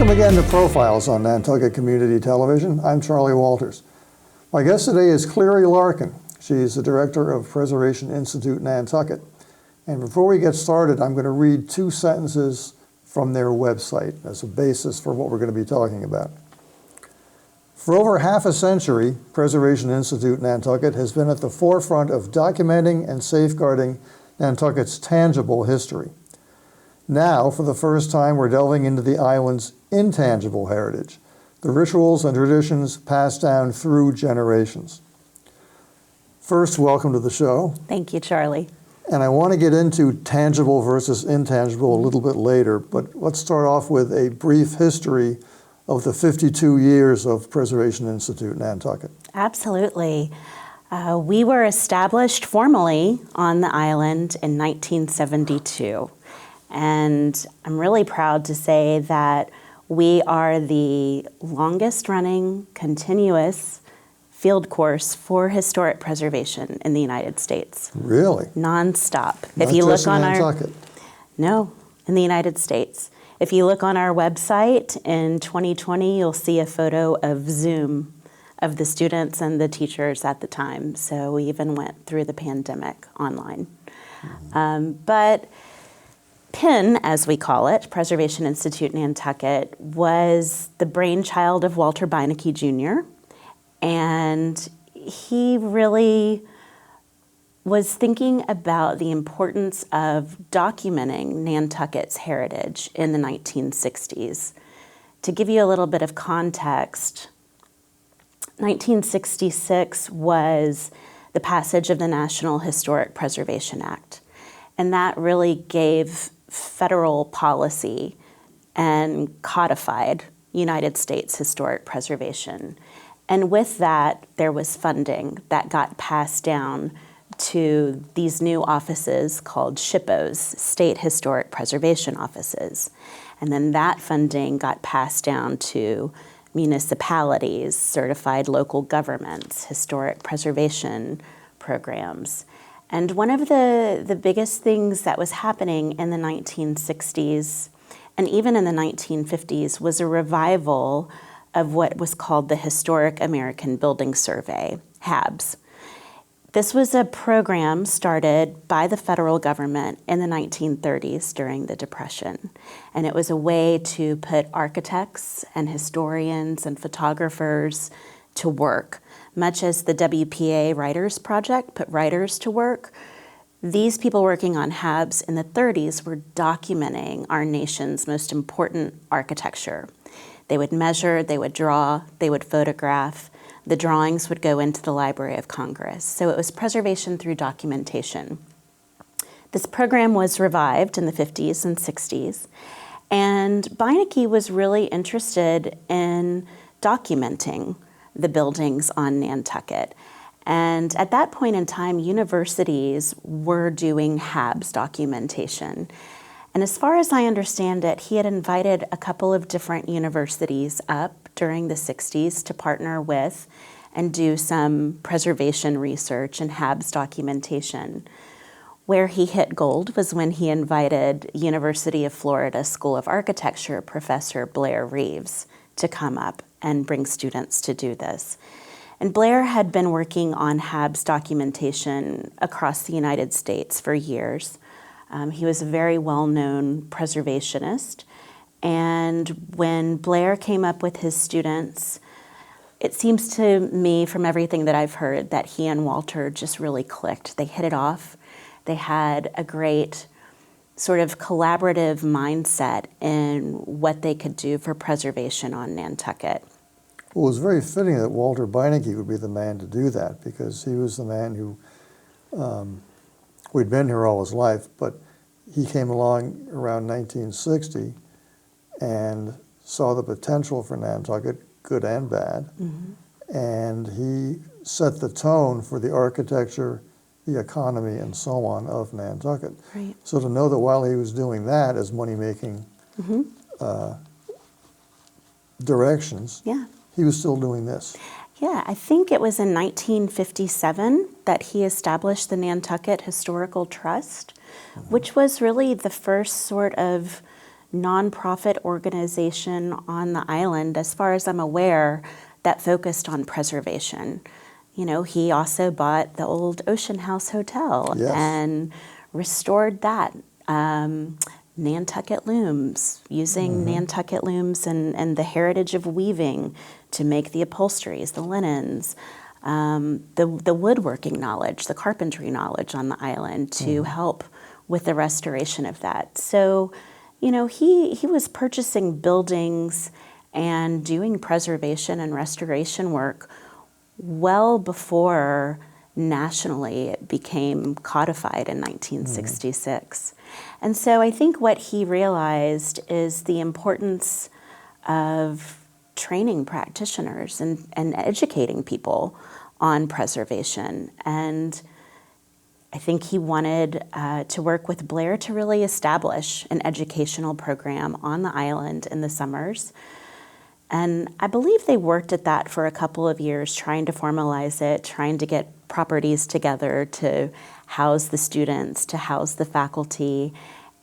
Welcome again to Profiles on Nantucket Community Television. I'm Charlie Walters. My guest today is Cleary Larkin. She's the director of Preservation Institute Nantucket. And before we get started, I'm going to read 2 sentences from their website as a basis for what we're going to be talking about. For over half a century, Preservation Institute Nantucket has been at the forefront of documenting and safeguarding Nantucket's tangible history. Now, for the first time, we're delving into the island's intangible heritage, the rituals and traditions passed down through generations. First, welcome to the show. Thank you, Charlie. And I want to get into tangible versus intangible a little bit later, but let's start off with a brief history of the 52 years of Preservation Institute Nantucket. Absolutely. We were established formally on the island in 1972. And I'm really proud to say that we are the longest running continuous field course for historic preservation in the United States. Really? Non-stop. Not If you just look on in Nantucket. No, in the United States. If you look on our website in 2020, you'll see a photo of Zoom of the students and the teachers at the time. So we even went through the pandemic online. But PIN, as we call it, Preservation Institute Nantucket, was the brainchild of Walter Beinecke Jr. And he really was thinking about the importance of documenting Nantucket's heritage in the 1960s. To give you a little bit of context, 1966 was the passage of the National Historic Preservation Act. And that really gave federal policy and codified United States historic preservation. And with that, there was funding that got passed down to these new offices called SHPOs, State Historic Preservation Offices. And then that funding got passed down to municipalities, certified local governments, historic preservation programs. And one of the biggest things that was happening in the 1960s and even in the 1950s was a revival of what was called the Historic American Building Survey, HABS. This was a program started by the federal government in the 1930s during the Depression. And it was a way to put architects and historians and photographers to work. Much as the WPA Writers Project put writers to work, these people working on HABs in the 30s were documenting our nation's most important architecture. They would measure, they would draw, they would photograph. The drawings would go into the Library of Congress. So it was preservation through documentation. This program was revived in the 50s and 60s, and Beinecke was really interested in documenting the buildings on Nantucket. And at that point in time, universities were doing HABs documentation. And as far as I understand it, he had invited a couple of different universities up during the 60s to partner with and do some preservation research and HABs documentation. Where he hit gold was when he invited University of Florida School of Architecture professor Blair Reeves to come up and bring students to do this. And Blair had been working on HABs documentation across the United States for years. He was a very well-known preservationist. And when Blair came up with his students, it seems to me from everything that I've heard that he and Walter just really clicked. They hit it off. They had a great sort of collaborative mindset in what they could do for preservation on Nantucket. Well, it was very fitting that Walter Beinecke would be the man to do that, because he was the man who, we'd been here all his life, but he came along around 1960 and saw the potential for Nantucket, good and bad, and he set the tone for the architecture, the economy, and so on of Nantucket. Right. So to know that while he was doing that as money-making directions, he was still doing this. Yeah, I think it was in 1957 that he established the Nantucket Historical Trust, which was really the first sort of nonprofit organization on the island, as far as I'm aware, that focused on preservation. You know, he also bought the old Ocean House Hotel Yes. and restored that. Nantucket looms, using Nantucket looms and the heritage of weaving to make the upholsteries, the linens, the woodworking knowledge, the carpentry knowledge on the island to help with the restoration of that. So, you know, he was purchasing buildings and doing preservation and restoration work well before nationally it became codified in 1966. And so I think what he realized is the importance of training practitioners and educating people on preservation. And I think he wanted to work with Blair to really establish an educational program on the island in the summers. And I believe they worked at that for a couple of years, trying to formalize it, trying to get properties together to house the students, to house the faculty.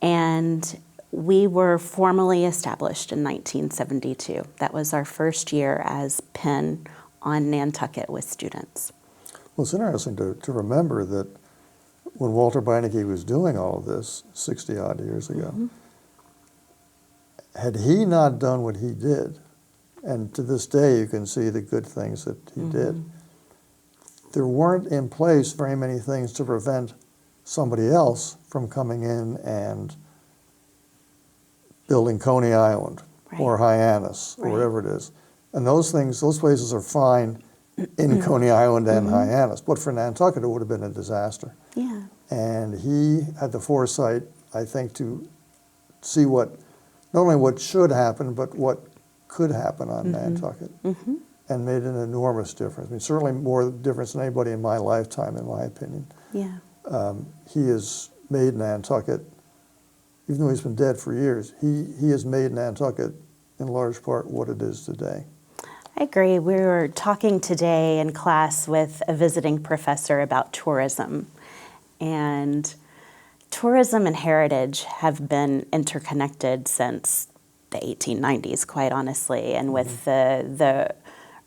And we were formally established in 1972. That was our first year as Penn on Nantucket with students. Well, it's interesting to remember that when Walter Beinecke was doing all of this 60-odd years ago, had he not done what he did, and to this day you can see the good things that he did, there weren't in place very many things to prevent somebody else from coming in and building Coney Island or Hyannis or whatever it is. And those things, those places are fine in Coney Island and Hyannis, but for Nantucket it would have been a disaster. Yeah. And he had the foresight, I think, to see what, not only what should happen, but what could happen on Nantucket, and made an enormous difference. I mean, certainly more difference than anybody in my lifetime, in my opinion. Yeah. He has made Nantucket, even though he's been dead for years, he has made Nantucket in large part what it is today. I agree. We were talking today in class with a visiting professor about tourism. And tourism and heritage have been interconnected since the 1890s, quite honestly. And with the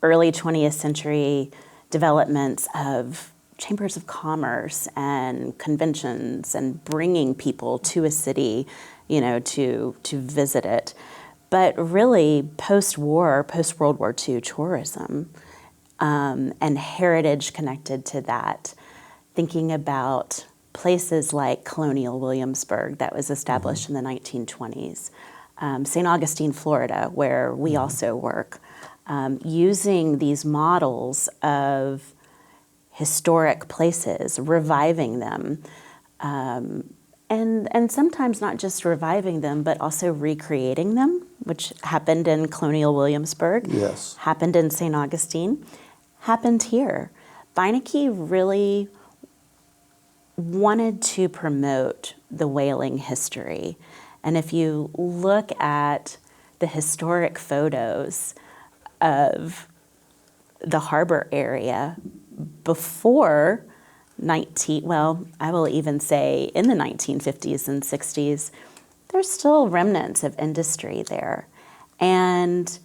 early 20th century developments of chambers of commerce and conventions and bringing people to a city, you know, to visit it. But really, post-war, post-World War II tourism and heritage connected to that, thinking about places like Colonial Williamsburg that was established in the 1920s, St. Augustine, Florida, where we also work, using these models of historic places, reviving them, and sometimes not just reviving them, but also recreating them, which happened in Colonial Williamsburg, Yes. happened in St. Augustine, happened here. Beinecke really wanted to promote the whaling history. And if you look at the historic photos of the harbor area before I will even say in the 1950s and 60s, there's still remnants of industry there. And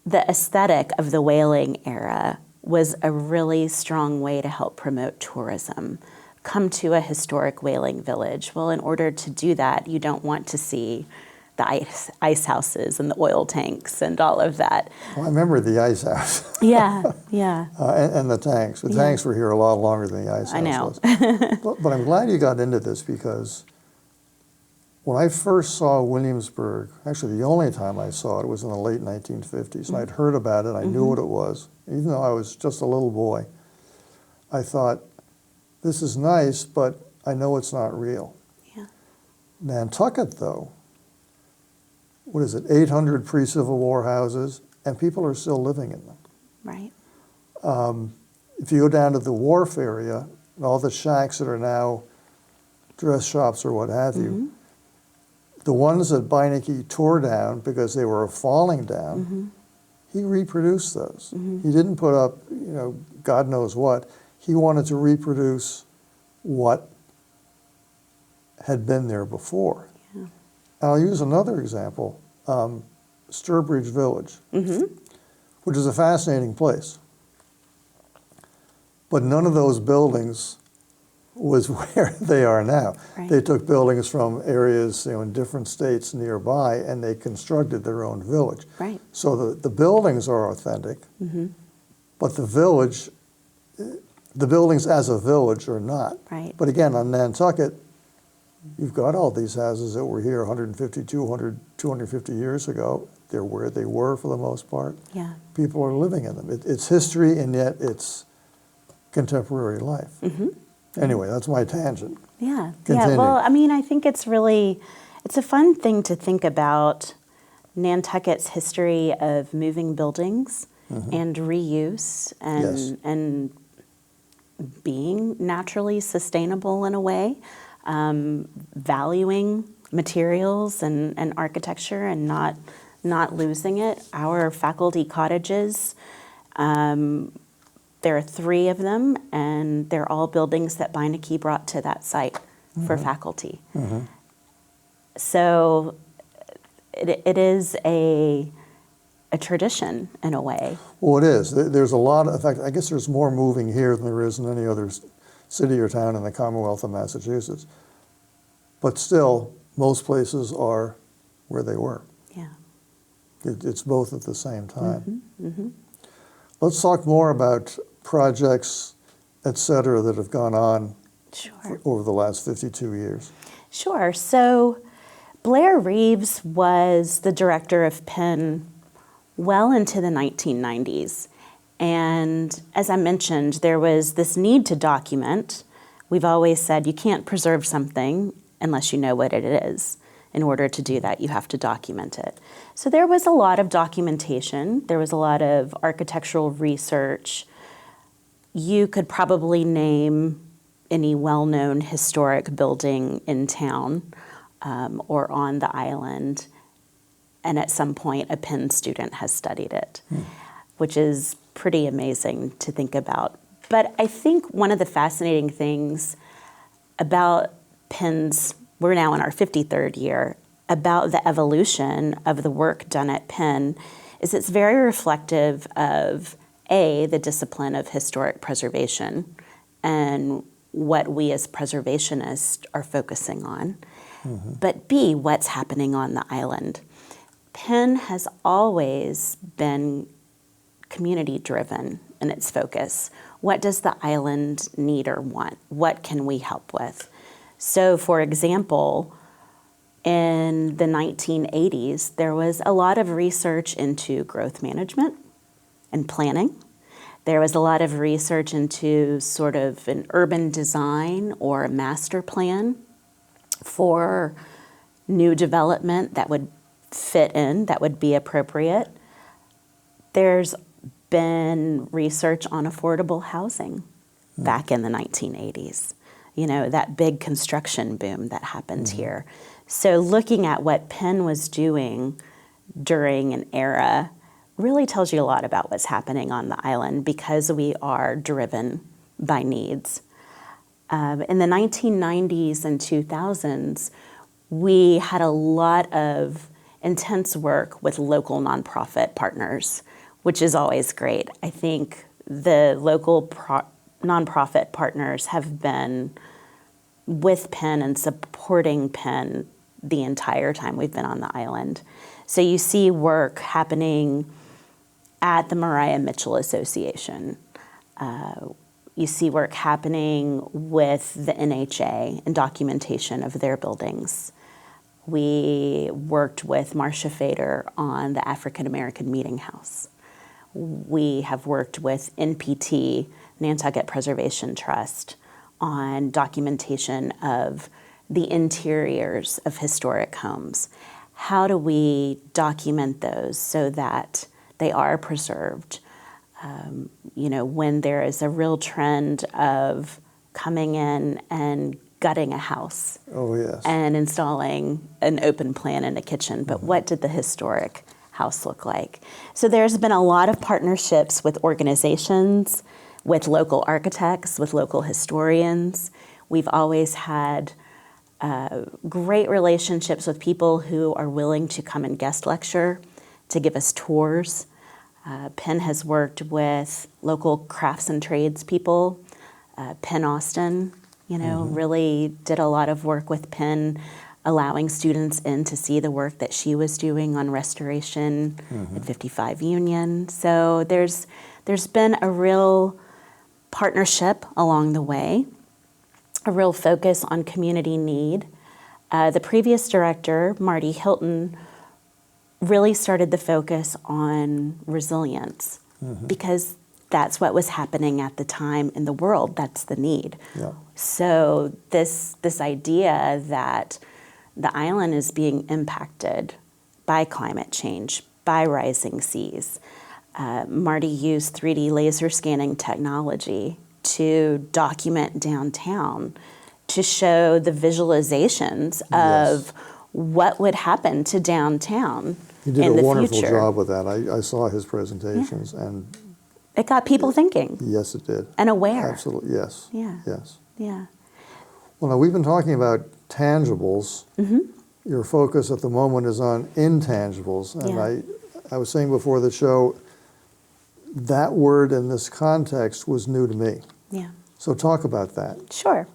the aesthetic of the whaling era was a really strong way to help promote tourism. Come to a historic whaling village. Well, in order to do that, you don't want to see the ice houses and the oil tanks and all of that. Well, I remember the ice house. Yeah. And the tanks. The tanks were here a lot longer than the ice house I know. was. But I'm glad you got into this, because when I first saw Williamsburg, actually the only time I saw it was in the late 1950s. And I'd heard about it, I knew what it was. Even though I was just a little boy, I thought, this is nice, but I know it's not real. Yeah. Nantucket, though, what is it, 800 pre-Civil War houses, and people are still living in them. Right. If you go down to the wharf area, all the shacks that are now dress shops or what have you, the ones that Beinecke tore down because they were falling down, he reproduced those. He didn't put up, God knows what. He wanted to reproduce what had been there before. Yeah. I'll use another example, Sturbridge Village, which is a fascinating place. But none of those buildings was where they are now. Right. They took buildings from areas, in different states nearby, and they constructed their own village. Right. So the buildings are authentic, but the village, the buildings as a village are not. Right. But again, on Nantucket, you've got all these houses that were here 150, 200, 250 years ago. They're where they were for the most part. Yeah. People are living in them. It's history, and yet it's contemporary life. Anyway, that's my tangent. Yeah. Continue. Yeah. Well, I mean, I think it's a fun thing to think about Nantucket's history of moving buildings and reuse Yes. and being naturally sustainable in a way, valuing materials and architecture and not losing it. Our faculty cottages, there are 3 of them, and they're all buildings that Beinecke brought to that site for faculty. So it is a tradition in a way. Well, it is. There's a lot. In fact, I guess there's more moving here than there is in any other city or town in the Commonwealth of Massachusetts. But still, most places are where they were. Yeah. It's both at the same time. Let's talk more about projects, et cetera, that have gone on Sure. over the last 52 years. Sure. So Blair Reeves was the director of Penn well into the 1990s. And as I mentioned, there was this need to document. We've always said you can't preserve something unless you know what it is. In order to do that, you have to document it. So there was a lot of documentation. There was a lot of architectural research. You could probably name any well-known historic building in town or on the island, and at some point a Penn student has studied it, which is pretty amazing to think about. But I think one of the fascinating things about Penn's, we're now in our 53rd year, about the evolution of the work done at Penn is it's very reflective of, A, the discipline of historic preservation and what we as preservationists are focusing on, but B, what's happening on the island. Penn has always been community-driven in its focus. What does the island need or want? What can we help with? So, for example, in the 1980s, there was a lot of research into growth management and planning. There was a lot of research into sort of an urban design or a master plan for new development that would fit in, that would be appropriate. There's been research on affordable housing back in the 1980s. That big construction boom that happened here. So looking at what Penn was doing during an era really tells you a lot about what's happening on the island because we are driven by needs. In the 1990s and 2000s, we had a lot of intense work with local nonprofit partners, which is always great. I think the local nonprofit partners have been with Penn and supporting Penn the entire time we've been on the island. So you see work happening at the Maria Mitchell Association. You see work happening with the NHA and documentation of their buildings. We worked with Marcia Fader on the African American Meeting House. We have worked with NPT, Nantucket Preservation Trust, on documentation of the interiors of historic homes. How do we document those so that they are preserved? When there is a real trend of coming in and gutting a house and installing an open plan in a kitchen, but what did the historic house look like? So there's been a lot of partnerships with organizations, with local architects, with local historians. We've always had Great relationships with people who are willing to come and guest lecture, to give us tours. Penn has worked with local crafts and trades people. Penn Austin, really did a lot of work with Penn, allowing students in to see the work that she was doing on restoration at 55 Union. So there's been a real partnership along the way, a real focus on community need. The previous director, Marty Hilton, really started the focus on resilience because that's what was happening at the time in the world. That's the need. Yeah. So this idea that the island is being impacted by climate change, by rising seas. Marty used 3D laser scanning technology to document downtown, to show the visualizations of what would happen to downtown He did in a the wonderful future. job with that. I saw his presentations, and It got people thinking yes, it did. and aware. Absolutely, yes. Yeah. Yes. Yeah. Well, now we've been talking about tangibles. Your focus at the moment is on intangibles, and Yeah. I was saying before the show, that word in this context was new to me. Yeah. So talk about that. Sure.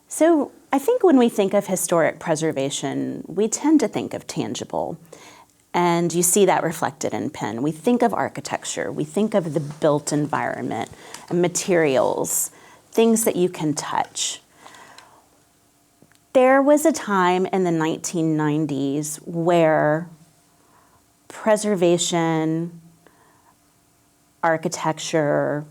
So I think when we think of historic preservation, we tend to think of tangible. And you see that reflected in Penn. We think of architecture, we think of the built environment, and materials, things that you can touch. There was a time in the 1990s where preservation, architecture,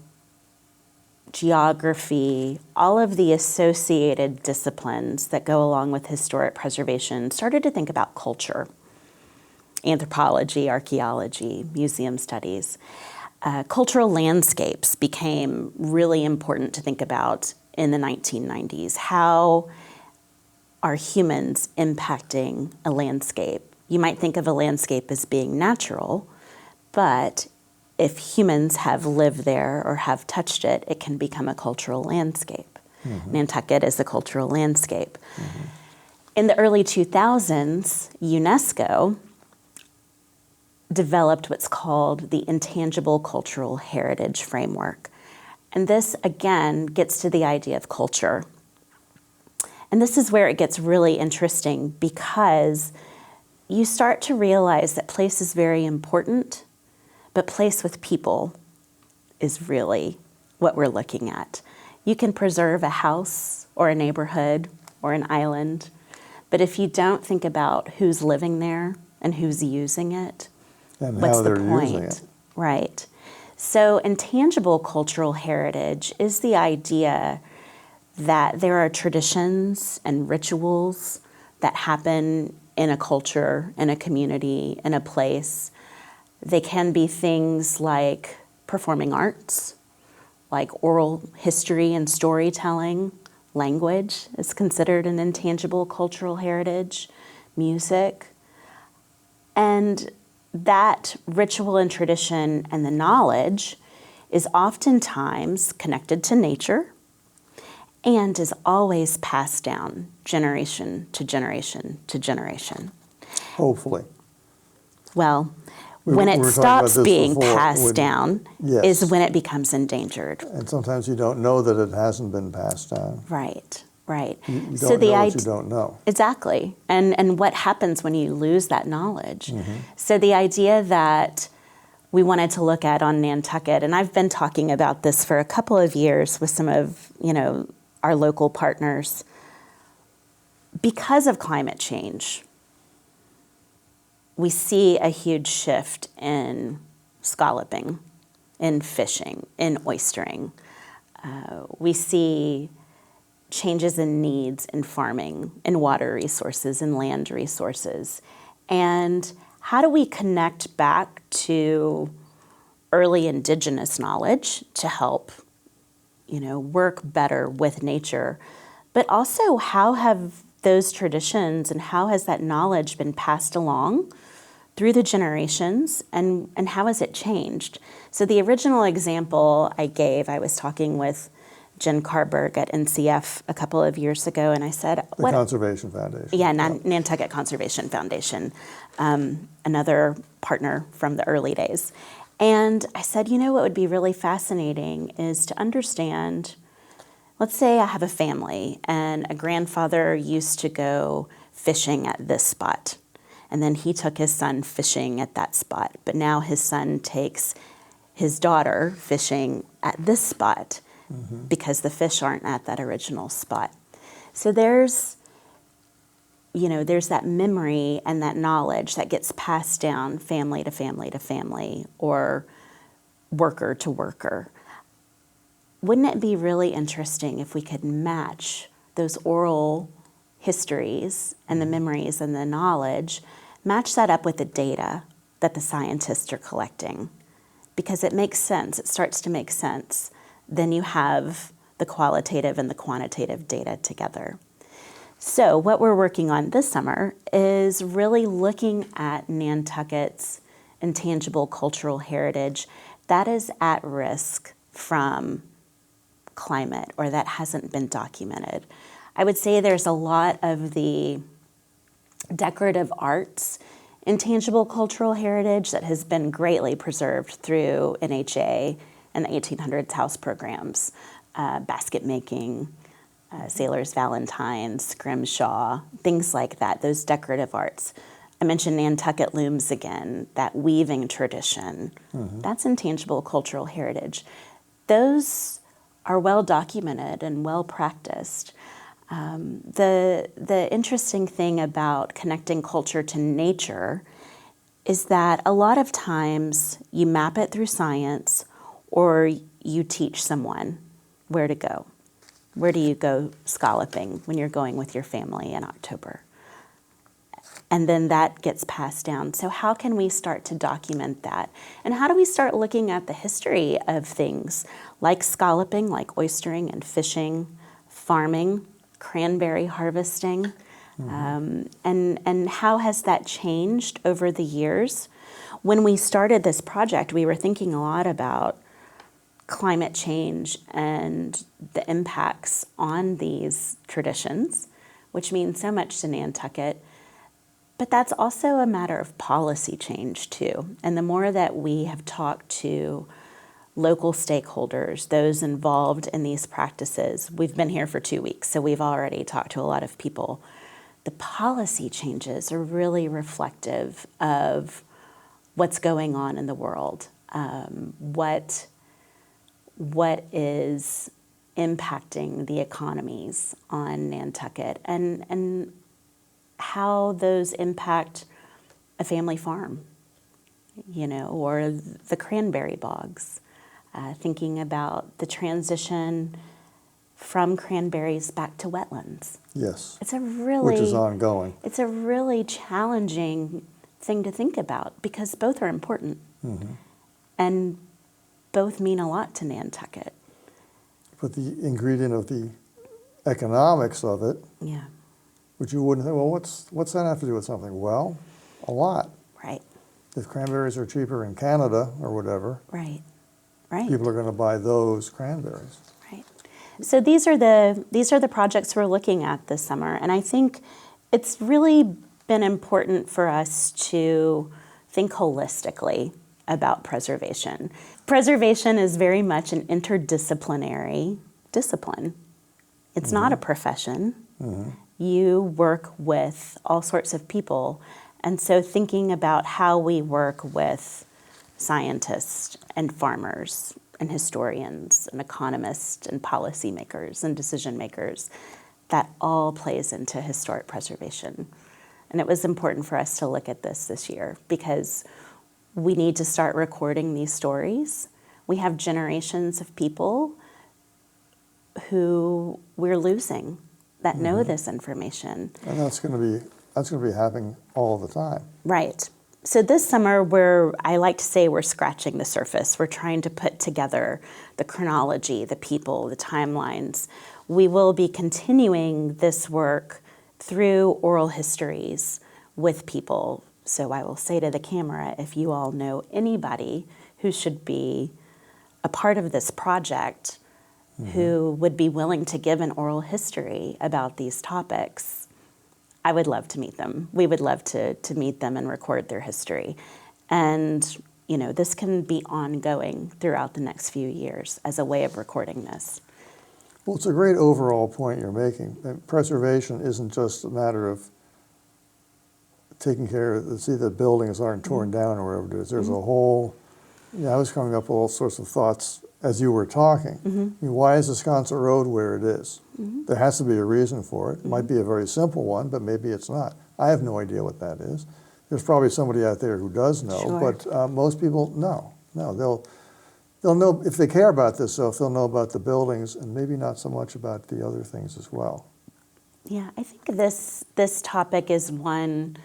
geography, all of the associated disciplines that go along with historic preservation started to think about culture, anthropology, archaeology, museum studies. Cultural landscapes became really important to think about in the 1990s. How are humans impacting a landscape? You might think of a landscape as being natural, but if humans have lived there or have touched it, it can become a cultural landscape. Nantucket is a cultural landscape. In the early 2000s, UNESCO developed what's called the Intangible Cultural Heritage Framework. And this, again, gets to the idea of culture. And this is where it gets really interesting because you start to realize that place is very important, but place with people is really what we're looking at. You can preserve a house or a neighborhood or an island, but if you don't think about who's living there and who's using it, And what's how the they're point? using it. Right. So intangible cultural heritage is the idea that there are traditions and rituals that happen in a culture, in a community, in a place. They can be things like performing arts, like oral history and storytelling. Language is considered an intangible cultural heritage, music. And that ritual and tradition and the knowledge is oftentimes connected to nature and is always passed down generation to generation to generation. Hopefully. Well, We when were it talking stops about this being before, passed down Yes. is when it becomes endangered. And sometimes you don't know that it hasn't been passed down. Right, right. You don't know what you don't know. Exactly. And what happens when you lose that knowledge? Mm-hmm. So the idea that we wanted to look at on Nantucket, and I've been talking about this for a couple of years with some of, our local partners. Because of climate change, we see a huge shift in scalloping, in fishing, in oystering. We see changes in needs in farming, in water resources, in land resources. And how do we connect back to early indigenous knowledge to help, work better with nature? But also, how have those traditions and how has that knowledge been passed along through the generations, and how has it changed? So the original example I gave, I was talking with Jen Carberg at NCF a couple of years ago, and I said, The Conservation Foundation. Yeah, Nantucket Conservation Foundation, another partner from the early days. And I said, you know what would be really fascinating is to understand, let's say I have a family and a grandfather used to go fishing at this spot. And then he took his son fishing at that spot. But now his son takes his daughter fishing at this spot because the fish aren't at that original spot. So there's that memory and that knowledge that gets passed down family to family to family or worker to worker. Wouldn't it be really interesting if we could match those oral histories and the memories and the knowledge, match that up with the data that the scientists are collecting? Because it makes sense, it starts to make sense. Then you have the qualitative and the quantitative data together. So what we're working on this summer is really looking at Nantucket's intangible cultural heritage that is at risk from climate or that hasn't been documented. I would say there's a lot of the decorative arts intangible cultural heritage that has been greatly preserved through NHA and the 1800s house programs, basket making, sailor's valentines, scrimshaw, things like that, those decorative arts. I mentioned Nantucket looms again, that weaving tradition. That's intangible cultural heritage. Those are well documented and well practiced. The interesting thing about connecting culture to nature is that a lot of times you map it through science or you teach someone where to go. Where do you go scalloping when you're going with your family in October? And then that gets passed down. So how can we start to document that? And how do we start looking at the history of things like scalloping, like oystering and fishing, farming, cranberry harvesting, and how has that changed over the years? When we started this project, we were thinking a lot about climate change and the impacts on these traditions, which means so much to Nantucket. But that's also a matter of policy change too. And the more that we have talked to local stakeholders, those involved in these practices, we've been here for 2 weeks, so we've already talked to a lot of people. The policy changes are really reflective of what's going on in the world, what is impacting the economies on Nantucket, and how those impact a family farm, or the cranberry bogs. Thinking about the transition from cranberries back to wetlands. Yes. It's which is ongoing. It's a really challenging thing to think about because both are important and both mean a lot to Nantucket. But the ingredient of the economics of it, which you wouldn't think, well, what's that have to do with something? Well, a lot. Right. If cranberries are cheaper in Canada or whatever, right. People are going to buy those cranberries. Right. So these are the projects we're looking at this summer, and I think it's really been important for us to think holistically about preservation. Preservation is very much an interdisciplinary discipline. It's not a profession. You work with all sorts of people, and so thinking about how we work with scientists and farmers and historians and economists and policymakers and decision makers, that all plays into historic preservation. And it was important for us to look at this year because we need to start recording these stories. We have generations of people who we're losing that know this information. And that's going to be happening all the time. Right. So this summer, I like to say we're scratching the surface. We're trying to put together the chronology, the people, the timelines. We will be continuing this work through oral histories with people. So I will say to the camera, if you all know anybody who should be a part of this project, who would be willing to give an oral history about these topics, I would love to meet them. We would love to meet them and record their history. And, you know, this can be ongoing throughout the next few years as a way of recording this. Well, it's a great overall point you're making. That preservation isn't just a matter of taking care of, see that buildings aren't torn down or whatever it is. There's a whole, I was coming up with all sorts of thoughts as you were talking. I mean, why is Wisconsin Road where it is? There has to be a reason for it. It might be a very simple one, but maybe it's not. I have no idea what that is. There's probably somebody out there who does know, Sure. but most people, no. They'll know, if they care about this stuff, they'll know about the buildings and maybe not so much about the other things as well. Yeah, I think this topic is one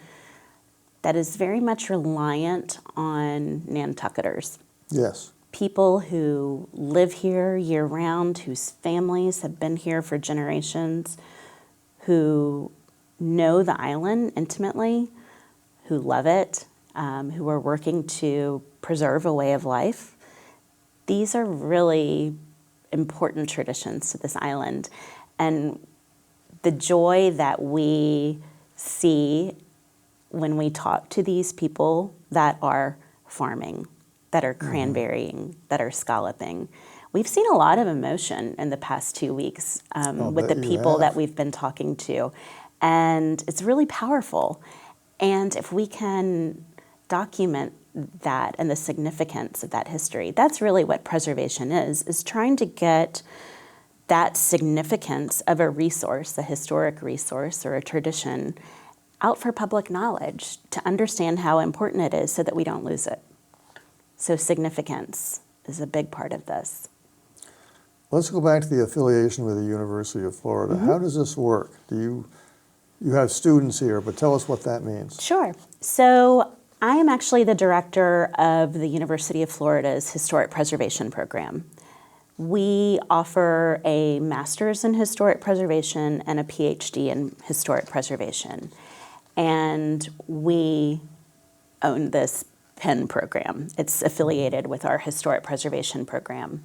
that is very much reliant on Nantucketers. Yes. People who live here year-round, whose families have been here for generations, who know the island intimately, who love it, who are working to preserve a way of life. These are really important traditions to this island. And the joy that we see when we talk to these people that are farming, that are cranberrying, that are scalloping. We've seen a lot of emotion in the past 2 weeks with the people that we've been talking to. And it's really powerful. And if we can document that and the significance of that history, that's really what preservation is trying to get that significance of a resource, a historic resource or a tradition, out for public knowledge to understand how important it is so that we don't lose it. So significance is a big part of this. Let's go back to the affiliation with the University of Florida. How does this work? You have students here, but tell us what that means. Sure. So I am actually the director of the University of Florida's Historic Preservation Program. We offer a master's in historic preservation and a PhD in historic preservation. And we own this Penn program. It's affiliated with our historic preservation program.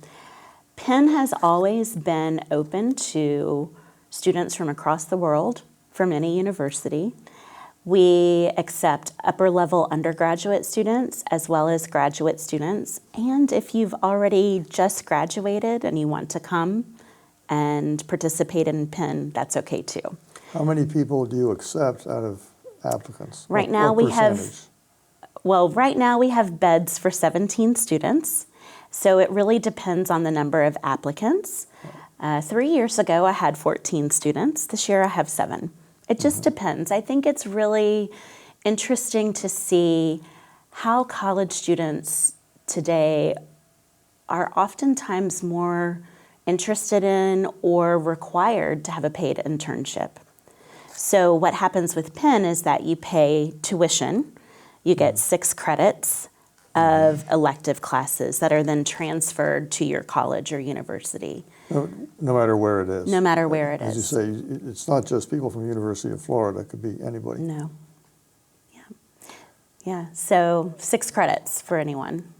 Penn has always been open to students from across the world, from any university. We accept upper-level undergraduate students as well as graduate students. And if you've already just graduated and you want to come and participate in Penn, that's okay too. How many people do you accept out of applicants? Right now we percentage? right now we have beds for 17 students. So it really depends on the number of applicants. 3 years ago, I had 14 students. This year I have 7. It just depends. I think it's really interesting to see how college students today are oftentimes more interested in or required to have a paid internship. So what happens with Penn is that you pay tuition. You get 6 credits of elective classes that are then transferred to your college or university. No matter where it is. No matter where it As you is. say, it's not just people from the University of Florida. It could be anybody. No. Yeah. So 6 credits for anyone.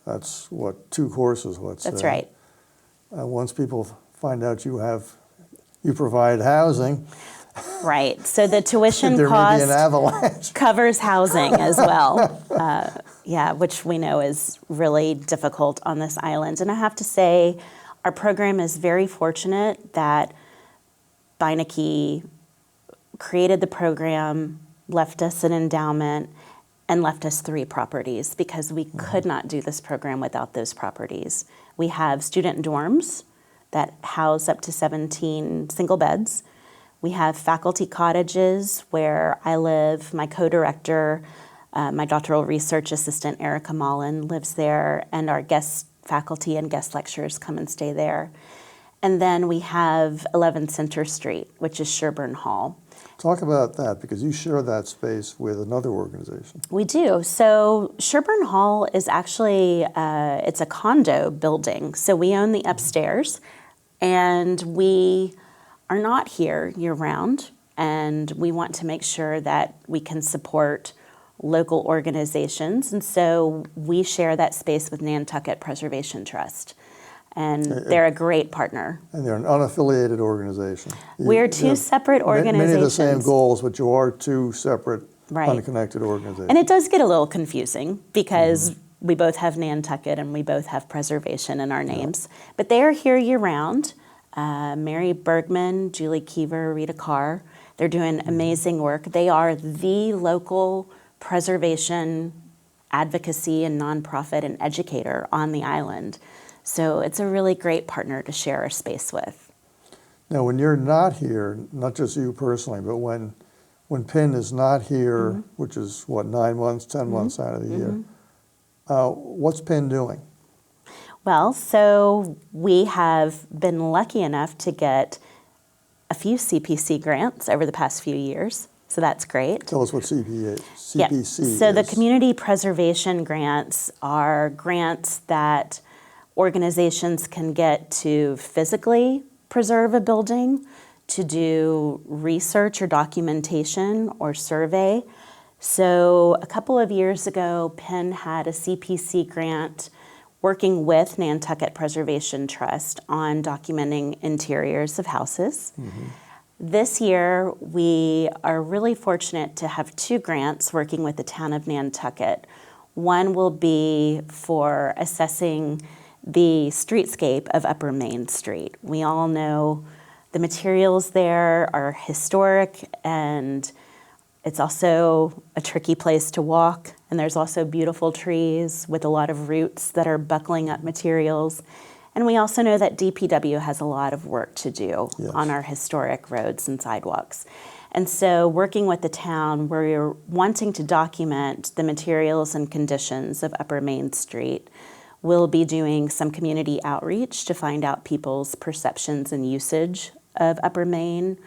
That's what, 2 courses, let's say. That's right. Once people find out you provide housing, Right. So the tuition there may be an cost avalanche. covers housing as well. Which we know is really difficult on this island. And I have to say, our program is very fortunate that Beinecke created the program, left us an endowment, and left us 3 properties because we could not do this program without those properties. We have student dorms that house up to 17 single beds. We have faculty cottages where I live. My co-director, my doctoral research assistant, Erica Mullen, lives there, and our guest faculty and guest lecturers come and stay there. And then we have 11 Center Street, which is Sherburne Hall. Talk about that, because you share that space with another organization. We do. So Sherburne Hall is actually, it's a condo building. So we own the upstairs, and we are not here year-round, and we want to make sure that we can support local organizations. And so we share that space with Nantucket Preservation Trust. and they're a great partner. And they're an unaffiliated organization. We're two separate organizations. Many of the same goals, but you are two separate, Right. unconnected organizations. And it does get a little confusing because we both have Nantucket and we both have preservation in our names. But they are here year-round. Mary Bergman, Julie Keever, Rita Carr, they're doing amazing work. They are the local preservation advocacy and nonprofit and educator on the island. So it's a really great partner to share our space with. Now, when you're not here, not just you personally, but when Penn is not here, which is what, 9 months, 10 months out of the year, what's Penn doing? Well, so we have been lucky enough to get a few CPC grants over the past few years. So that's great. Tell us what CPC is. So the community preservation grants are grants that organizations can get to physically preserve a building, to do research or documentation or survey. So a couple of years ago, Penn had a CPC grant working with Nantucket Preservation Trust on documenting interiors of houses. This year, we are really fortunate to have 2 grants working with the town of Nantucket. One will be for assessing the streetscape of Upper Main Street. We all know the materials there are historic, and it's also a tricky place to walk. And there's also beautiful trees with a lot of roots that are buckling up materials. And we also know that DPW has a lot of work to do on our historic roads and sidewalks. And so working with the town, we're wanting to document the materials and conditions of Upper Main Street. We'll be doing some community outreach to find out people's perceptions and usage of Upper Main,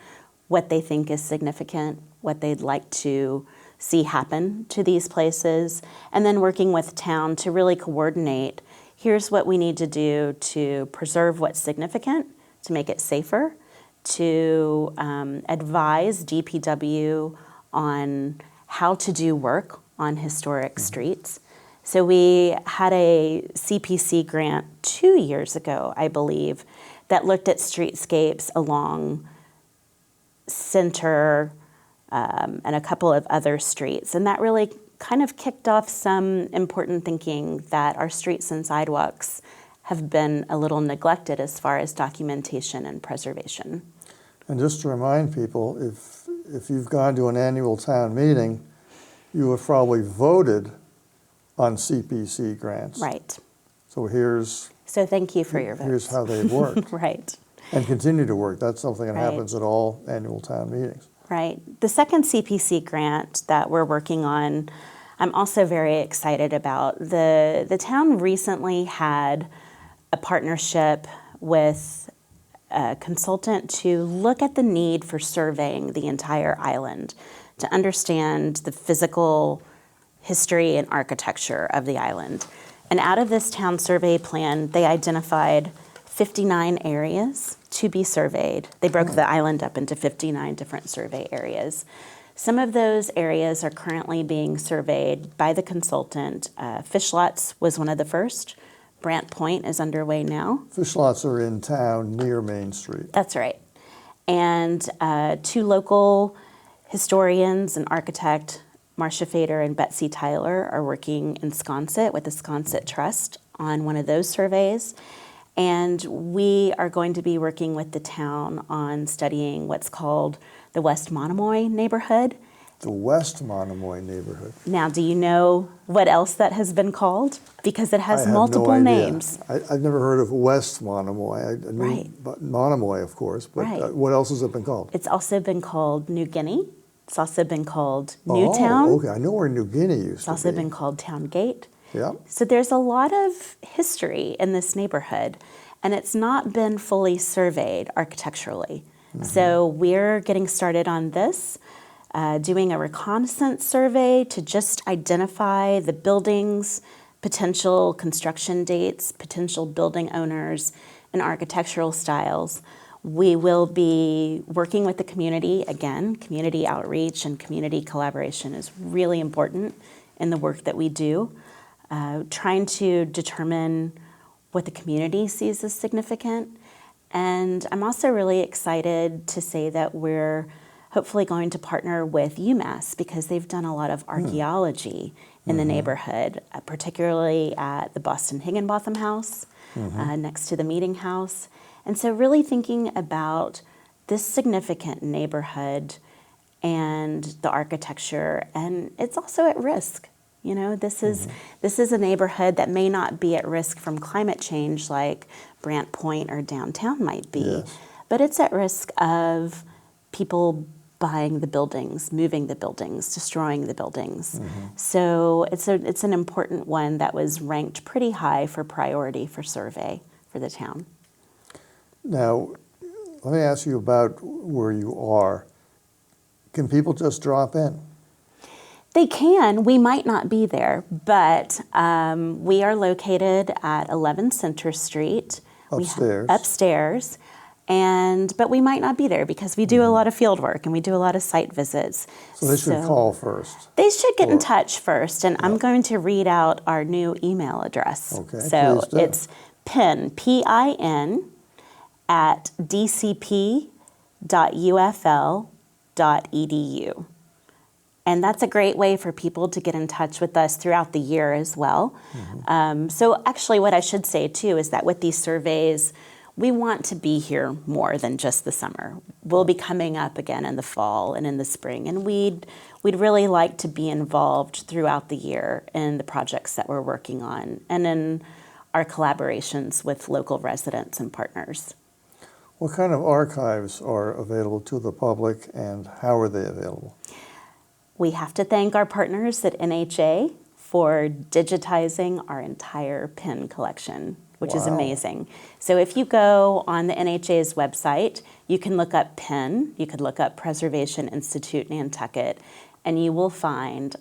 what they think is significant, what they'd like to see happen to these places, and then working with town to really coordinate, here's what we need to do to preserve what's significant, to make it safer, to advise DPW on how to do work on historic streets. So we had a CPC grant 2 years ago, I believe, that looked at streetscapes along Center and a couple of other streets. And that really kind of kicked off some important thinking that our streets and sidewalks have been a little neglected as far as documentation and preservation. And just to remind people, if you've gone to an annual town meeting, you have probably voted on CPC grants. Right. So So thank you for your vote. here's how they've worked. Right. And continue to work. That's something that Right. happens at all annual town meetings. Right. The second CPC grant that we're working on, I'm also very excited about. The town recently had a partnership with a consultant to look at the need for surveying the entire island, to understand the physical history and architecture of the island. And out of this town survey plan, they identified 59 areas to be surveyed. They broke the island up into 59 different survey areas. Some of those areas are currently being surveyed by the consultant. Fish Lots was one of the first. Brant Point is underway now. Fish lots are in town near Main Street. That's right. And 2 local historians, an architect, Marcia Fader and Betsy Tyler, are working in Sconset with the Sconset Trust on one of those surveys. And we are going to be working with the town on studying what's called the West Monomoy neighborhood. The West Monomoy neighborhood. Now, do you know what else that has been called? Because it has I have multiple no idea. names. I've never heard of West Monomoy. I knew Right. Monomoy, of course, but Right. What else has it been called? It's also been called New Guinea. It's also been called Newtown. Oh, okay. I know where New Guinea used It's to also be. been called Town Gate. Yeah. So there's a lot of history in this neighborhood, and it's not been fully surveyed architecturally. So we're getting started on this, doing a reconnaissance survey to just identify the buildings, potential construction dates, potential building owners, and architectural styles. We will be working with the community. Again, community outreach and community collaboration is really important in the work that we do. Trying to determine what the community sees as significant. And I'm also really excited to say that we're hopefully going to partner with UMass because they've done a lot of archaeology in the neighborhood, particularly at the Boston Higginbotham House, next to the Meeting House. And so really thinking about this significant neighborhood and the architecture, and it's also at risk. You know, this is a neighborhood that may not be at risk from climate change like Brant Point or downtown might be, but it's at risk of people buying the buildings, moving the buildings, destroying the buildings. So it's an important one that was ranked pretty high for priority for survey for the town. Now, let me ask you about where you are. Can people just drop in? They can. We might not be there, but we are located at 11 Center Street. Upstairs. Upstairs. But we might not be there because we do a lot of field work and we do a lot of site visits. So they should call first. They should get in touch first, and I'm going to read out our new email address. Okay, so please do. it's PIN, P-I-N, at dcp.ufl.edu. And that's a great way for people to get in touch with us throughout the year as well. So actually what I should say too is that with these surveys, we want to be here more than just the summer. We'll be coming up again in the fall and in the spring, and we'd really like to be involved throughout the year in the projects that we're working on and in our collaborations with local residents and partners. What kind of archives are available to the public, and how are they available? We have to thank our partners at NHA for digitizing our entire PIN collection, which is amazing. So if you go on the NHA's website, you can look up PIN, you could look up Preservation Institute Nantucket, and you will find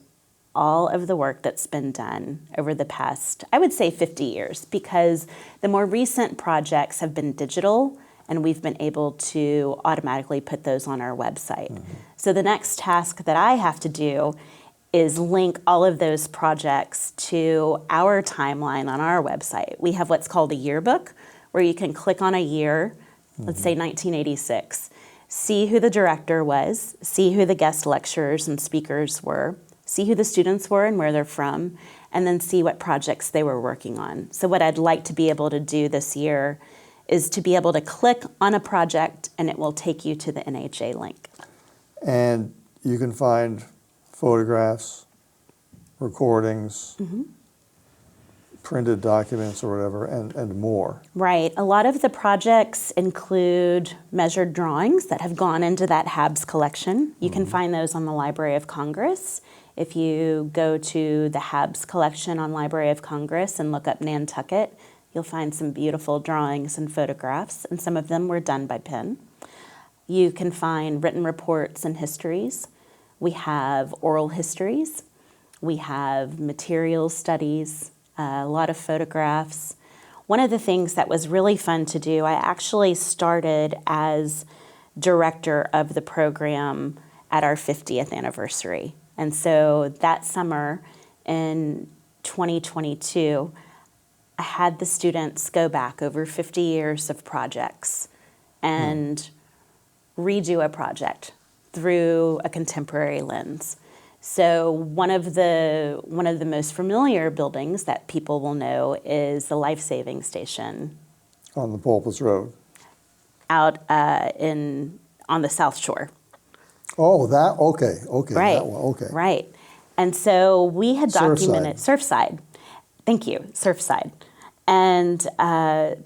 all of the work that's been done over the past, I would say 50 years, because the more recent projects have been digital, and we've been able to automatically put those on our website. So the next task that I have to do is link all of those projects to our timeline on our website. We have what's called a yearbook, where you can click on a year, let's say 1986, see who the director was, see who the guest lecturers and speakers were, see who the students were and where they're from, and then see what projects they were working on. So what I'd like to be able to do this year is to be able to click on a project and it will take you to the NHA link. And you can find photographs, recordings, printed documents or whatever, and more. Right. A lot of the projects include measured drawings that have gone into that Habs collection. You can find those on the Library of Congress. If you go to the Habs collection on Library of Congress and look up Nantucket, you'll find some beautiful drawings and photographs, and some of them were done by PIN. You can find written reports and histories. We have oral histories. We have material studies, a lot of photographs. One of the things that was really fun to do, I actually started as director of the program at our 50th anniversary. And so that summer in 2022, I had the students go back over 50 years of projects and redo a project through a contemporary lens. So one of the most familiar buildings that people will know is the life-saving station On the Pulpus Road. out on the South Shore. Oh, okay, Right. that one, okay. Right. And so we had documented Surfside. Thank you, Surfside. And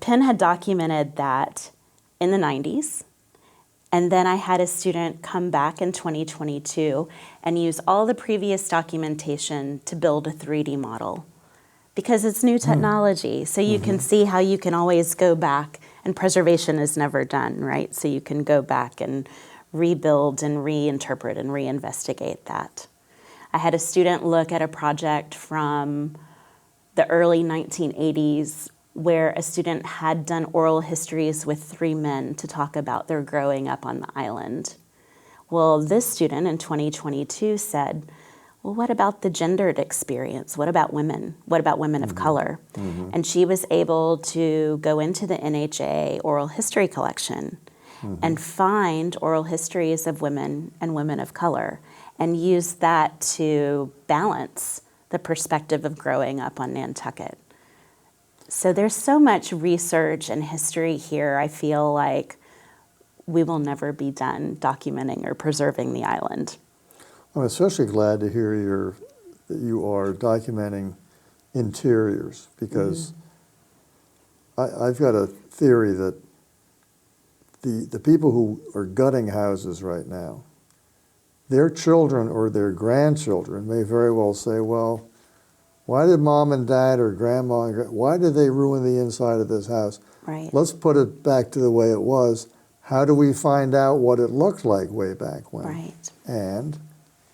Penn had documented that in the 90s. And then I had a student come back in 2022 and use all the previous documentation to build a 3D model because it's new technology. So you can see how you can always go back, and preservation is never done, right? So you can go back and rebuild and reinterpret and reinvestigate that. I had a student look at a project from the early 1980s where a student had done oral histories with 3 men to talk about their growing up on the island. Well, this student in 2022 said, well, what about the gendered experience? What about women? What about women of color? And she was able to go into the NHA oral history collection and find oral histories of women and women of color and use that to balance the perspective of growing up on Nantucket. So there's so much research and history here, I feel like we will never be done documenting or preserving the island. I'm especially glad to hear that you are documenting interiors, because I've got a theory that the people who are gutting houses right now, their children or their grandchildren may very well say, well, why did mom and dad or grandma, why did they ruin the inside of this house? Right. Let's put it back to the way it was. How do we find out what it looked like way back when? Right. And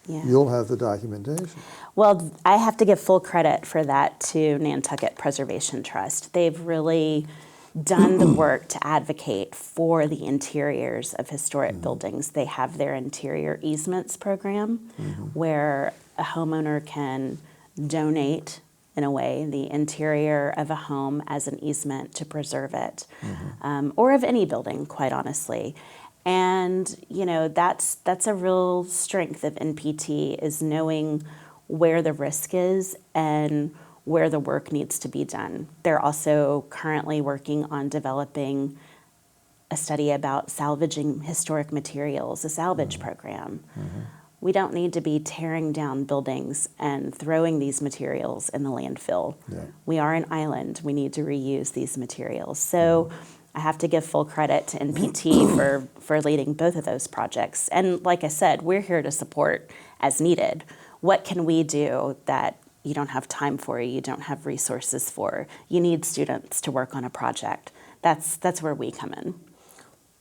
Yeah. you'll have the documentation. Well, I have to give full credit for that to Nantucket Preservation Trust. They've really done the work to advocate for the interiors of historic buildings. They have their interior easements program where a homeowner can donate, in a way, the interior of a home as an easement to preserve it, or of any building, quite honestly. And, you know, that's a real strength of NPT, is knowing where the risk is and where the work needs to be done. They're also currently working on developing a study about salvaging historic materials, a salvage program. We don't need to be tearing down buildings and throwing these materials in the landfill. Yeah. We are an island. We need to reuse these materials. So I have to give full credit to NPT for leading both of those projects. And like I said, we're here to support as needed. What can we do that you don't have time for, you don't have resources for? You need students to work on a project. That's where we come in.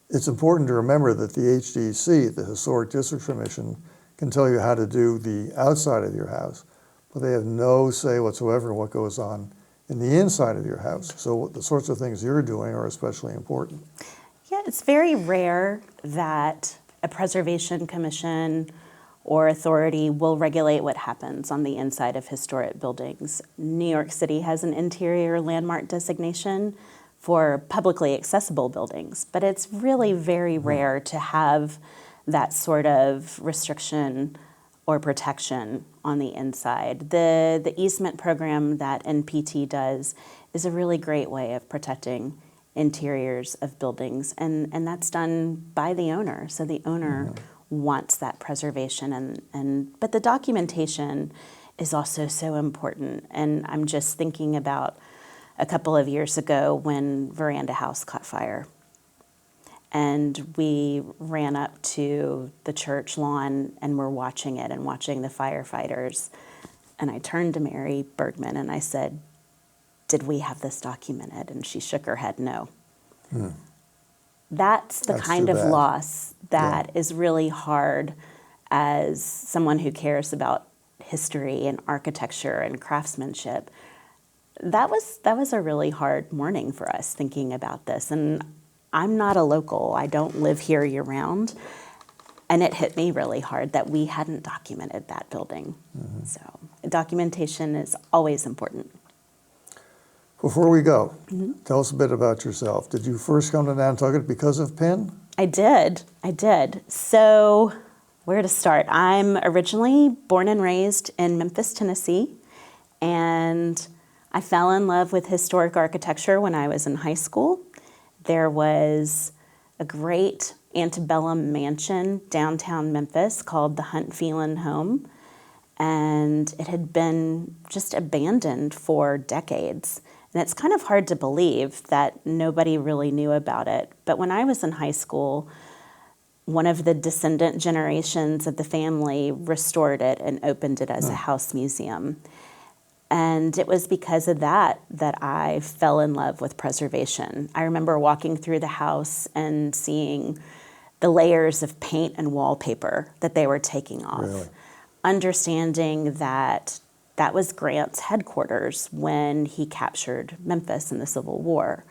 It's important to remember that the HDC, the Historic District Commission, can tell you how to do the outside of your house, but they have no say whatsoever in what goes on in the inside of your house. So the sorts of things you're doing are especially important. Yeah, it's very rare that a preservation commission or authority will regulate what happens on the inside of historic buildings. New York City has an interior landmark designation for publicly accessible buildings, but it's really very rare to have that sort of restriction or protection on the inside. The easement program that NPT does is a really great way of protecting interiors of buildings, and that's done by the owner. So the owner wants that preservation, but the documentation is also so important. And I'm just thinking about a couple of years ago when Veranda House caught fire. And we ran up to the church lawn and were watching it and watching the firefighters. And I turned to Mary Bergman and I said, "Did we have this documented?" And she shook her head, no. That's the kind too of bad. loss that is really hard as someone who cares about history and architecture and craftsmanship. That was a really hard morning for us thinking about this. And I'm not a local. I don't live here year round. And it hit me really hard that we hadn't documented that building. So documentation is always important. Before we go, tell us a bit about yourself. Did you first come to Nantucket because of Penn? I did. So where to start? I'm originally born and raised in Memphis, Tennessee. And I fell in love with historic architecture when I was in high school. There was a great antebellum mansion downtown Memphis called the Hunt Phelan Home, and it had been just abandoned for decades. And it's kind of hard to believe that nobody really knew about it. But when I was in high school, one of the descendant generations of the family restored it and opened it as a house museum. And it was because of that I fell in love with preservation. I remember walking through the house and seeing the layers of paint and wallpaper that they were taking off. Really? Understanding that that was Grant's headquarters when he captured Memphis in the Civil War.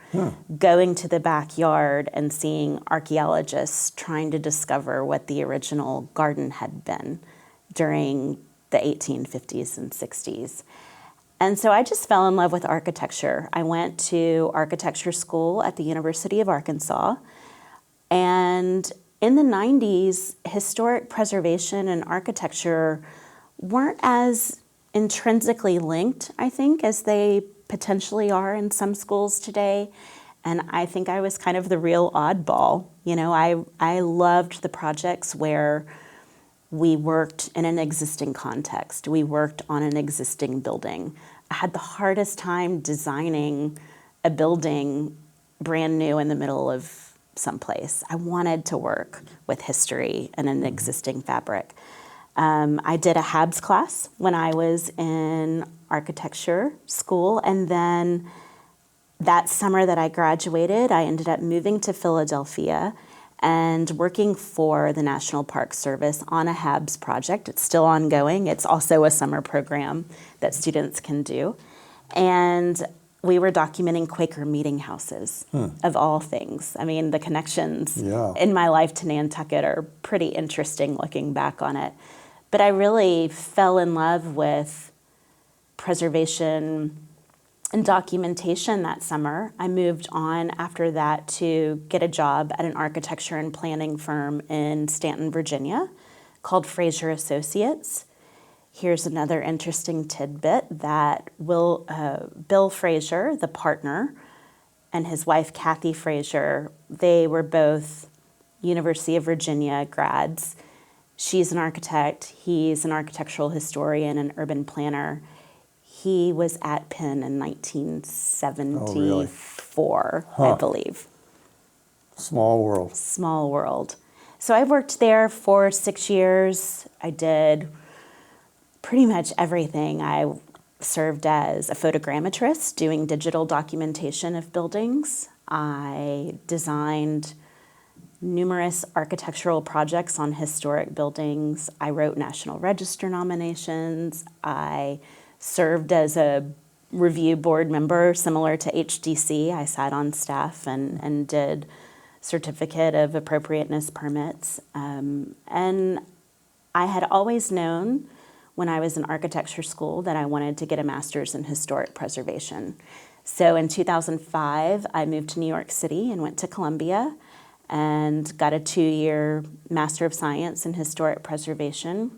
Going to the backyard and seeing archaeologists trying to discover what the original garden had been during the 1850s and 60s. And so I just fell in love with architecture. I went to architecture school at the University of Arkansas. And in the 90s, historic preservation and architecture weren't as intrinsically linked, I think, as they potentially are in some schools today. And I think I was kind of the real oddball. You know, I loved the projects where we worked in an existing context. We worked on an existing building. I had the hardest time designing a building brand new in the middle of someplace. I wanted to work with history and an existing fabric. I did a HABS class when I was in architecture school, and then that summer that I graduated, I ended up moving to Philadelphia and working for the National Park Service on a HABS project. It's still ongoing. It's also a summer program that students can do. And we were documenting Quaker meeting houses, of all things. I mean, the connections in my life to Nantucket are pretty interesting looking back on it. But I really fell in love with preservation and documentation that summer. I moved on after that to get a job at an architecture and planning firm in Stanton, Virginia, called Fraser Associates. Here's another interesting tidbit that Bill Fraser, the partner, and his wife Kathy Fraser, they were both University of Virginia grads. She's an architect, he's an architectural historian and urban planner. He was at Penn in 1974, I believe. Small world. Small world. So I worked there for 6 years. I did pretty much everything. I served as a photogrammetrist doing digital documentation of buildings. I designed numerous architectural projects on historic buildings. I wrote National Register nominations. I served as a review board member similar to HDC. I sat on staff and did certificate of appropriateness permits. And I had always known when I was in architecture school that I wanted to get a master's in historic preservation. So in 2005, I moved to New York City and went to Columbia and got a 2-year Master of Science in Historic Preservation.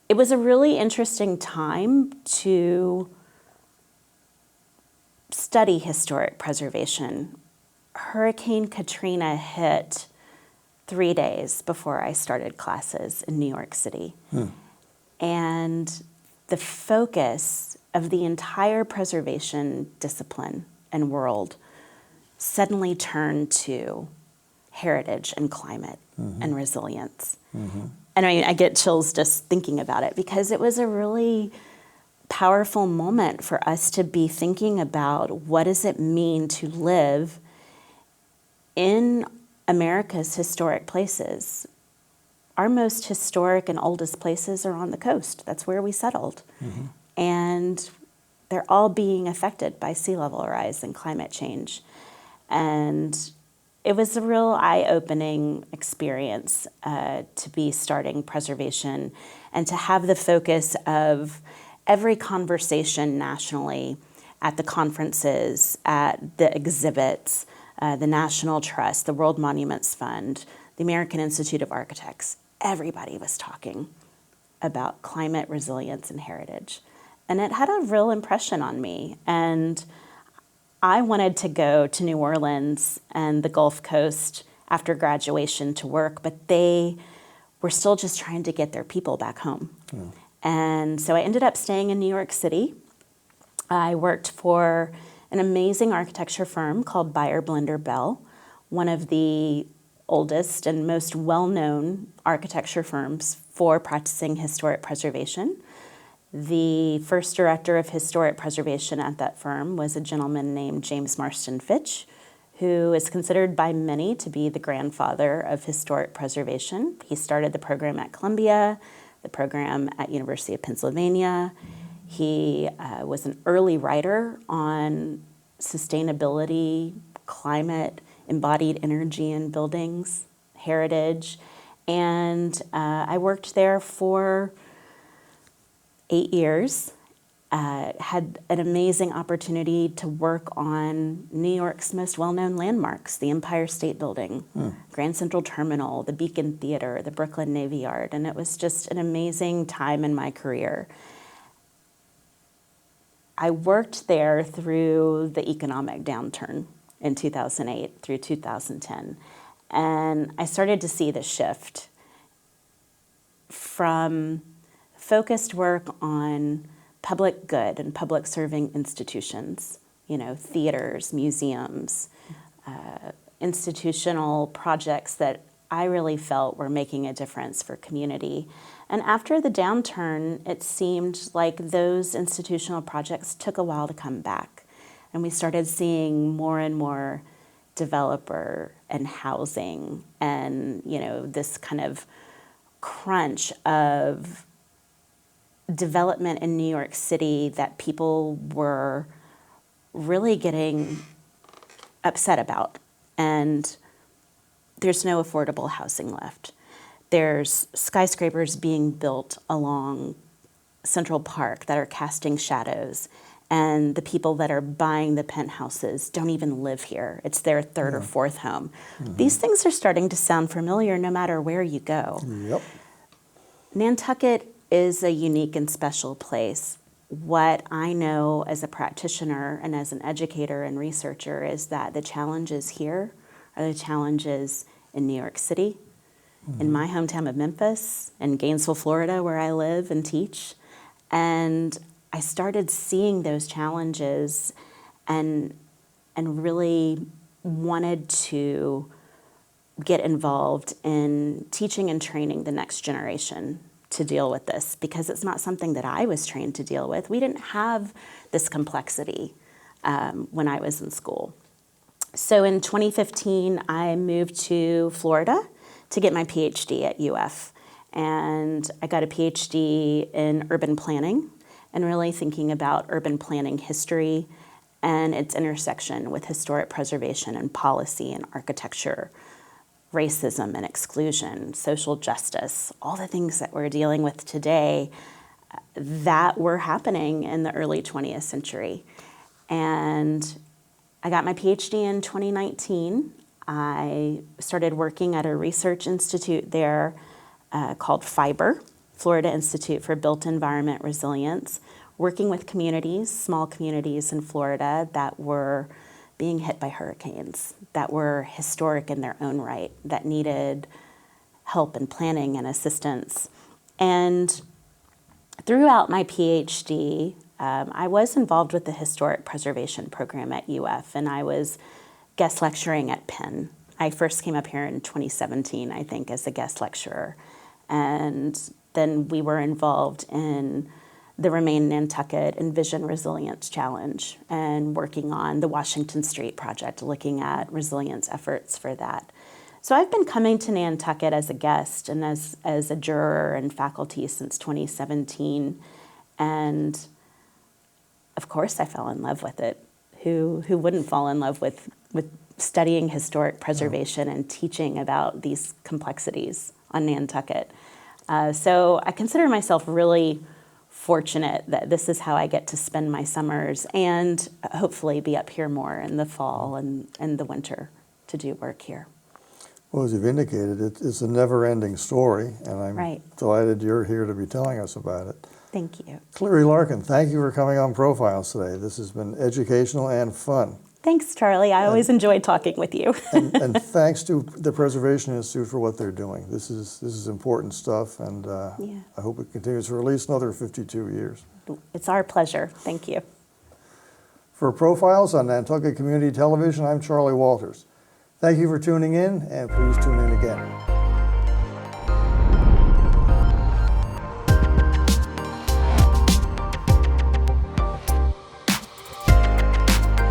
It was a really interesting time to study historic preservation. Hurricane Katrina hit 3 days before I started classes in New York City. And the focus of the entire preservation discipline and world suddenly turned to heritage and climate and resilience. And I mean, I get chills just thinking about it because it was a really powerful moment for us to be thinking about what does it mean to live in America's historic places. Our most historic and oldest places are on the coast. That's where we settled. And they're all being affected by sea level rise and climate change. And it was a real eye-opening experience to be starting preservation and to have the focus of every conversation nationally at the conferences, at the exhibits, the National Trust, the World Monuments Fund, the American Institute of Architects. Everybody was talking about climate resilience and heritage. And it had a real impression on me. And I wanted to go to New Orleans and the Gulf Coast after graduation to work, but they were still just trying to get their people back home. And so I ended up staying in New York City. I worked for an amazing architecture firm called Buyer Blender Bell, one of the oldest and most well-known architecture firms for practicing historic preservation. The first director of historic preservation at that firm was a gentleman named James Marston Fitch, who is considered by many to be the grandfather of historic preservation. He started the program at Columbia, the program at University of Pennsylvania. He was an early writer on sustainability, climate, embodied energy in buildings, heritage, and I worked there for 8 years. Had an amazing opportunity to work on New York's most well-known landmarks, the Empire State Building, Grand Central Terminal, the Beacon Theater, the Brooklyn Navy Yard, and it was just an amazing time in my career. I worked there through the economic downturn in 2008 through 2010, and I started to see the shift from focused work on public good and public serving institutions, theaters, museums, institutional projects that I really felt were making a difference for community. And after the downturn, it seemed like those institutional projects took a while to come back. And we started seeing more and more developer and housing and, this kind of crunch of development in New York City that people were really getting upset about. And there's no affordable housing left. There's skyscrapers being built along Central Park that are casting shadows, and the people that are buying the penthouses don't even live here. It's their third or fourth home. These things are starting to sound familiar no matter where you go. Yep. Nantucket is a unique and special place. What I know as a practitioner and as an educator and researcher is that the challenges here are the challenges in New York City, in my hometown of Memphis, in Gainesville, Florida, where I live and teach. And I started seeing those challenges and really wanted to get involved in teaching and training the next generation to deal with this, because it's not something that I was trained to deal with. We didn't have this complexity when I was in school. So in 2015, I moved to Florida to get my PhD at UF. And I got a PhD in urban planning and really thinking about urban planning history and its intersection with historic preservation and policy and architecture, racism and exclusion, social justice, all the things that we're dealing with today that were happening in the early 20th century. And I got my PhD in 2019. I started working at a research institute there called FIBRE, Florida Institute for Built Environment Resilience, working with communities, small communities in Florida that were being hit by hurricanes, that were historic in their own right, that needed help and planning and assistance. And throughout my PhD, I was involved with the historic preservation program at UF, and I was guest lecturing at Penn. I first came up here in 2017, I think, as a guest lecturer. And then we were involved in the Remain Nantucket Envision Resilience Challenge and working on the Washington Street project, looking at resilience efforts for that. So I've been coming to Nantucket as a guest and as a juror and faculty since 2017. And of course I fell in love with it. Who wouldn't fall in love with studying historic preservation and teaching about these complexities on Nantucket? So I consider myself really fortunate that this is how I get to spend my summers and hopefully be up here more in the fall and the winter to do work here. Well, as you've indicated, it's a never-ending story, and I'm delighted you're here to be telling us about it. Thank you. Cleary Larkin, thank you for coming on Profiles today. This has been educational and fun. Thanks, Charlie. I always enjoy talking with you. and thanks to the Preservation Institute for what they're doing. This is important stuff, and I hope it continues for at least another 52 years. It's our pleasure. Thank you. For Profiles on Nantucket Community Television, I'm Charlie Walters. Thank you for tuning in, and please tune in again.